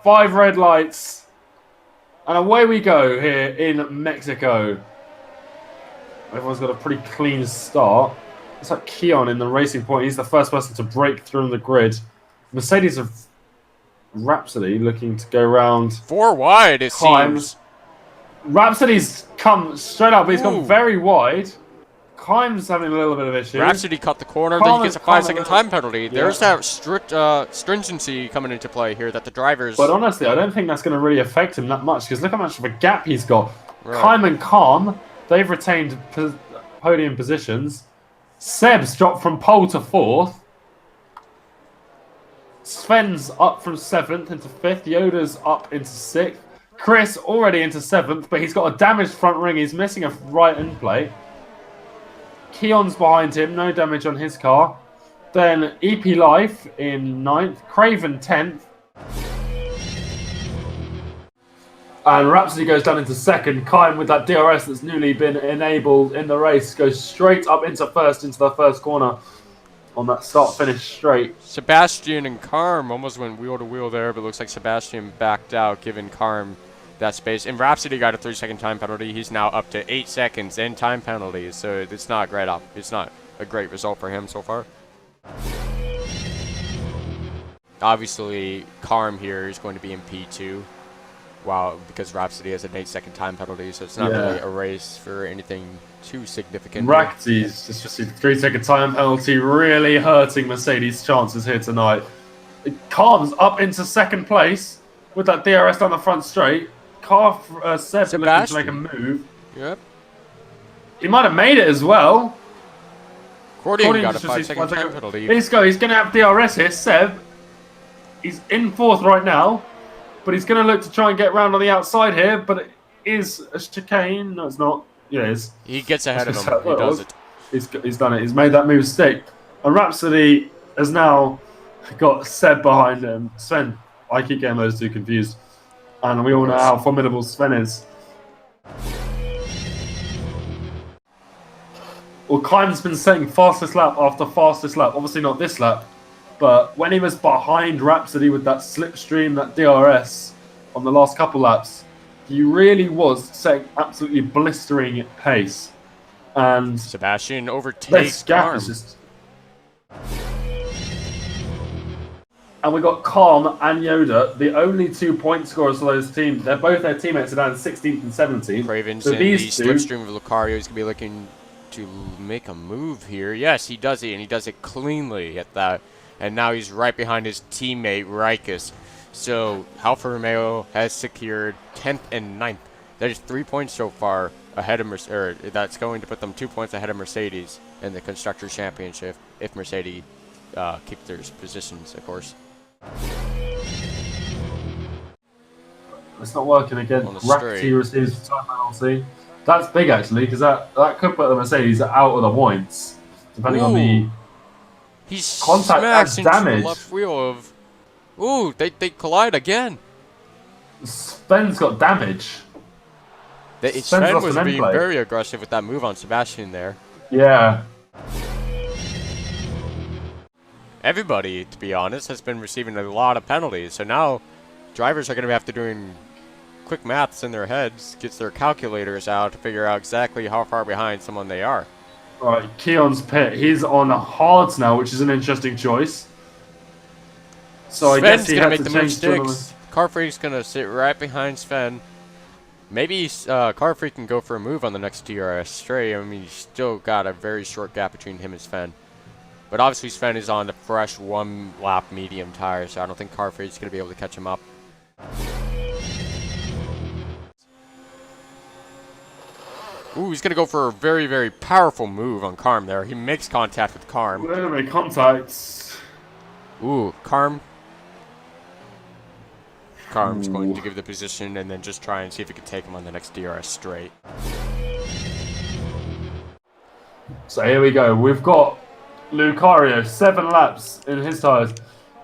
5 red lights. And away we go here in Mexico. Everyone's got a pretty clean start. It's like Keon in the racing point. He's the first person to break through the grid. Mercedes of Rhapsody looking to go round. 4 wide, it seems. Rhapsody's come straight up, but he's gone very wide. Kime's having a little bit of issue. Rhapsody cut the corner, then he gets a 5-second time penalty. Yeah. There's that stringency coming into play here that the drivers... But honestly, I don't think that's going to really affect him that much, because look how much of a gap he's got. Right. Kime and Calm, they've retained podium positions. Seb's dropped from pole to 4th. Sven's up from 7th into 5th. Yoda's up into 6th. Kris already into 7th, but he's got a damaged front ring. He's missing a right end plate. Keon's behind him, no damage on his car. Then EP Life in 9th, Craven 10th. And Rhapsody goes down into 2nd. Kime with that DRS that's newly been enabled in the race goes straight up into 1st, into the first corner on that start-finish straight. Sebastian and Carm almost went wheel to wheel there, but looks like Sebastian backed out, giving Carm that space. And Rhapsody got a 3-second time penalty. He's now up to 8 seconds in time penalties, so it's not great. It's not a great result for him so far. Obviously, Carm here is going to be in P2, because Rhapsody has an 8-second time penalty, so it's not really a race for anything too significant. Rhapsody's just received a 3-second time penalty, really hurting Mercedes' chances here tonight. Carm's up into 2nd place with that DRS down the front straight. Seb looking to make a move. Yep. He might have made it as well. Cordian got a 5-second time penalty. He's going to have DRS here. Seb, he's in 4th right now, but he's going to look to try and get round on the outside here, but it is a chicane. No, it's not. Yeah, it is. He gets ahead of him. He does it. He's done it. He's made that move stick. And Rhapsody has now got Seb behind him. Sven, I keep getting those two confused. And we all know how formidable Sven is. Well, Kime's been setting fastest lap after fastest lap. Obviously not this lap. But when he was behind Rhapsody with that slipstream, that DRS on the last couple laps, he really was setting absolutely blistering pace. And Sebastian overtakes Carm. And we got Calm and Yoda, the only 2 point scorers for those teams. They're both their teammates are down 16th and 17th. Craven's in the slipstream of Lucario. He's going to be looking to make a move here. Yes, he does it, and he does it cleanly at that. And now he's right behind his teammate, Rikus. So Alfa Romeo has secured 10th and 9th. That is 3 points so far ahead of that's going to put them 2 points ahead of Mercedes in the Constructors' Championship if Mercedes keep their positions, of course. It's not working again. Rackety receives the time penalty. That's big actually, because that could put the Mercedes out of the points, depending on the contact and damage. The left wheel of. Ooh, they collide again. Sven's got damage. Sven was being very aggressive with that move on Sebastian there. Yeah. Everybody, to be honest, has been receiving a lot of penalties. So now drivers are going to have to doing quick maths in their heads, gets their calculators out to figure out exactly how far behind someone they are. All right, Keon's pit. He's on hards now, which is an interesting choice. So Sven's I guess he gonna had make to the change move sticks. Car Freak's going to sit right behind Sven. Maybe Car Freak can go for a move on the next DRS straight. I mean, he's still got a very short gap between him and Sven. But obviously Sven is on the fresh 1 lap medium tire, so I don't think Car Freak's going to be able to catch him up. Ooh, he's going to go for a very, very powerful move on Carm there. He makes contact with Carm. Wait a minute, contacts. Ooh, Carm's going to give the position and then just try and see if he can take him on the next DRS straight. So here we go. We've got Lucario, 7 laps in his tyres.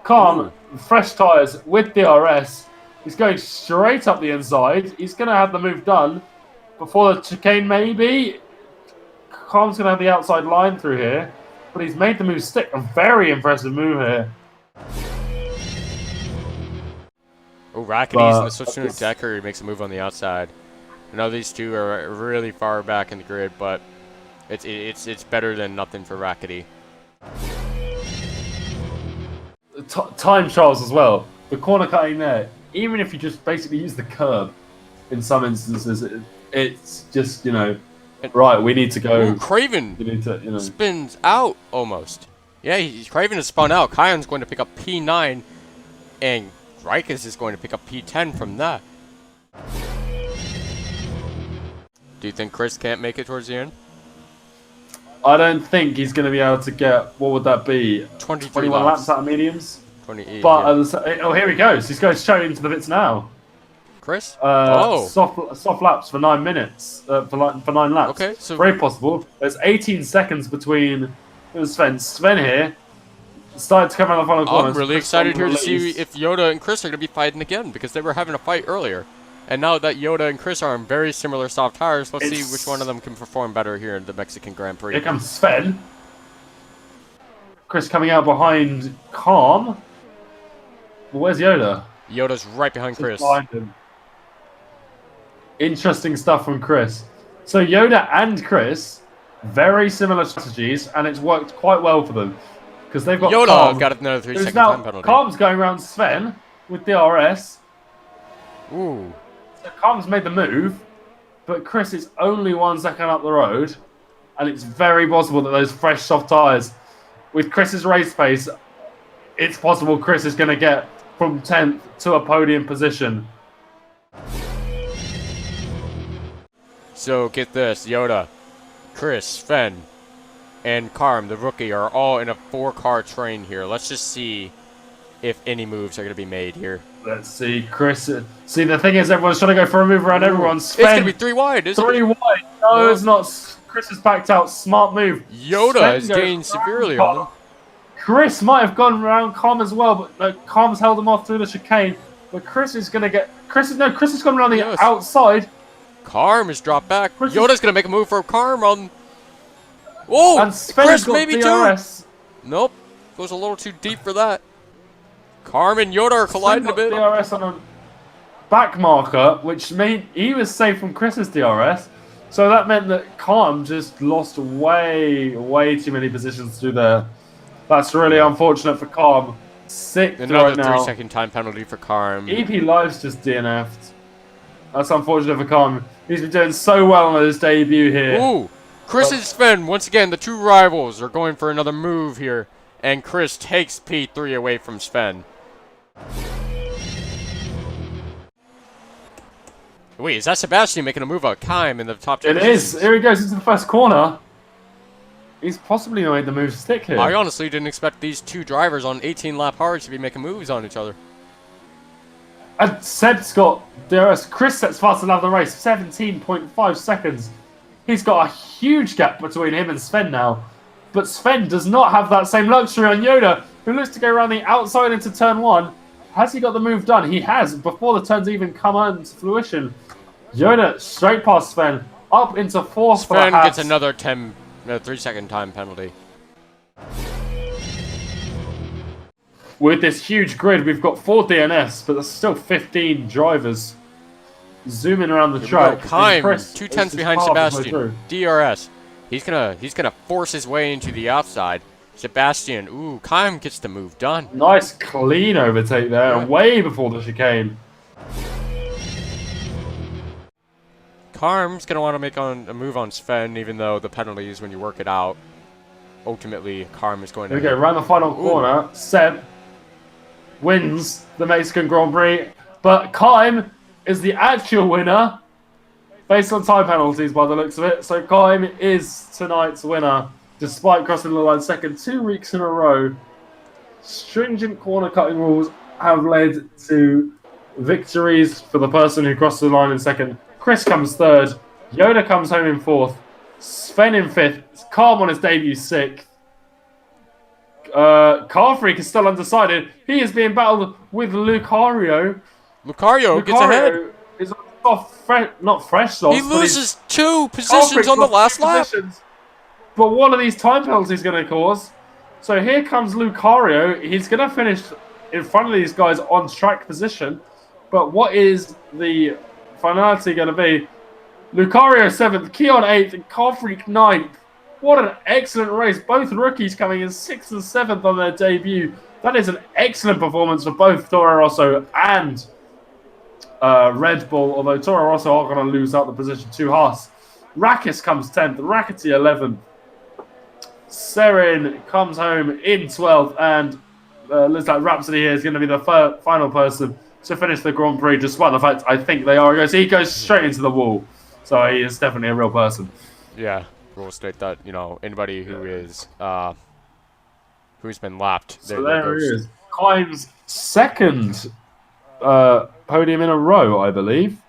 Calm, fresh tyres with DRS. He's going straight up the inside. He's going to have the move done before the chicane, maybe. Calm's going to have the outside line through here. But he's made the move stick. A very impressive move here. Oh, Rackety's in the switch to Decker. He makes a move on the outside. I know these two are really far back in the grid, but it's better than nothing for Rackety. Time trials as well. The corner cutting there, even if you just basically use the curb, in some instances, it's just, you know, right, we need to go. Ooh, Craven you need to, you know. spins out almost. Yeah, Craven has spun out. Kyan's going to pick up P9, and Rikus is going to pick up P10 from that. Do you think Kris can't make it towards the end? I don't think he's going to be able to get, what would that be? 21 laps out of mediums? 28. But, yeah. Oh, here he goes. He's going straight into the bits now. Kris? Soft laps for 9 minutes. For 9 laps. Okay, so very possible. There's 18 seconds between Sven. Sven here started to come around the final corner. I'm really excited here to see if Yoda and Kris are going to be fighting again, because they were having a fight earlier. And now that Yoda and Kris are on very similar soft tires, let's see which one of them can perform better here in the Mexican Grand Prix. Here comes Sven. Kris coming out behind Calm. Well, where's Yoda? Yoda's right behind Kris. Behind him. Interesting stuff from Kris. So Yoda and Kris, very similar strategies, and it's worked quite well for them. Because they've got Yoda Calm, got another 3-second now time penalty. Calm's going around Sven with DRS. Ooh. So Calm's made the move, but Kris is only 1 second up the road, and it's very possible that those fresh soft tyres, with Chris's race pace, it's possible Kris is going to get from 10th to a podium position. So get this, Yoda, Kris, Sven, and Karm, the rookie, are all in a 4-car train here. Let's just see if any moves are going to be made here. Let's see, Kris. See, the thing is, everyone's trying to go for a move around everyone. Sven, it's going to be 3 wide, isn't it? 3 wide. No, it's not. Kris is backed out. Smart move. Yoda is gained severely on him. Kris might have gone around Calm as well, but Calm's held him off through the chicane. But Kris is going to get... Kris has gone around the outside. Karm is dropped back. Yoda's going to make a move for Karm on... Oh, and Kris maybe DRS. too. Nope, goes a little too deep for that. Karm and Yoda are colliding a bit. DRS on a back marker, which meant he was safe from Chris's DRS. So that meant that Calm just lost way too many positions to do there. That's really unfortunate for Calm. 6th Another right now. 3-second time penalty for Karm. EP Live's just DNF'd. That's unfortunate for Calm. He's been doing so well on his debut here. Ooh, Kris and Sven, once again, the two rivals are going for another move here. And Kris takes P3 away from Sven. Wait, is that Sebastian making a move out Kime in the top 10? It is. Here he goes into the first corner. He's possibly made the move to stick here. I honestly didn't expect these two drivers on 18-lap hards to be making moves on each other. And Seb's got DRS. Kris sets fast to have the race. 17.5 seconds. He's got a huge gap between him and Sven now. But Sven does not have that same luxury on Yoda, who looks to go around the outside into turn 1. Has he got the move done? He has, before the turns even come into fruition. Yoda straight past Sven, up into 4th. Sven gets another 3-second time penalty. With this huge grid, we've got 4 DNS, but there's still 15 drivers zooming around the track. Kime, 2/10 behind Sebastian. DRS. He's gonna force his way into the outside. Sebastian, ooh, Kime gets the move done. Nice clean overtake there, Yeah. way before the chicane. Karm's gonna want to make a move on Sven, even though the penalties, when you work it out, ultimately Karm is going to. Here we go, around the final corner. Seb wins the Mexican Grand Prix, but Kime is the actual winner based on time penalties by the looks of it. So Kime is tonight's winner, despite crossing the line second 2 weeks in a row. Stringent corner cutting rules have led to victories for the person who crossed the line in second. Kris comes 3rd. Yoda comes home in 4th. Sven in 5th. Calm on his debut 6th. Car Freak is still undecided. He is being battled with Lucario. Lucario gets ahead. Is not fresh loss. He loses 2 positions on the last lap. But what are these time penalties going to cause? So here comes Lucario. He's going to finish in front of these guys on track position. But what is the finality going to be? Lucario 7th, Keon 8th, and Carfreak 9th. What an excellent race. Both rookies coming in 6th and 7th on their debut. That is an excellent performance for both Toro Rosso and Red Bull, although Toro Rosso are going to lose out the position to Haas. Rakis comes 10th, Rackety 11th. Serin comes home in 12th, and looks like Rhapsody here is going to be the final person to finish the Grand Prix, despite the fact I think they are. He goes straight into the wall, so he is definitely a real person. Yeah, we'll state that, you know, anybody who is who's been lapped. So there he is. Kime's second podium in a row, I believe.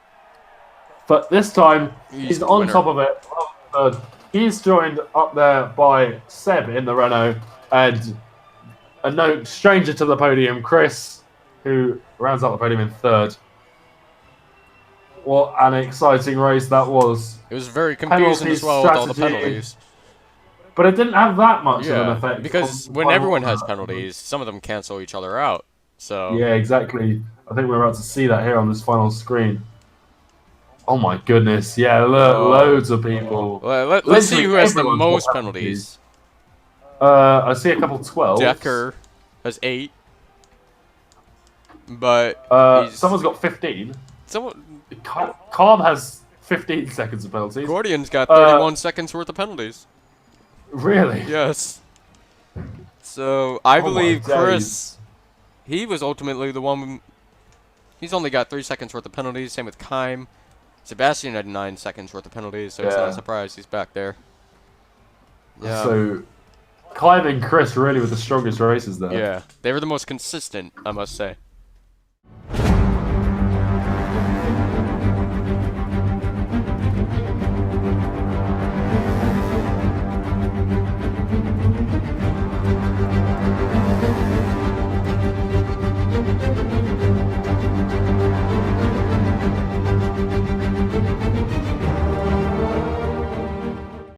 But this time, he's on top of it. He's joined up there by Seb in the Renault, and a no stranger to the podium, Kris, who rounds out the podium in third. What an exciting race that was. It was very confusing as well with all the penalties. But it didn't have that much of an effect. Because when everyone has penalties, some of them cancel each other out. So yeah, exactly. I think we're about to see that here on this final screen. Oh my goodness! Yeah, loads of people. Let's see who has the most penalties. I see a couple 12. Decker has 8, but someone's got 15. Someone. Calm has 15 seconds of penalties. Gordian's got 31 seconds worth of penalties. Really? Yes. So I believe Kris. He was ultimately the one. He's only got 3 seconds worth of penalties. Same with Kime. Sebastian had 9 seconds worth of penalties, so it's not a surprise he's back there. Yeah. So, Kime and Kris really were the strongest races there. Yeah, they were the most consistent, I must say.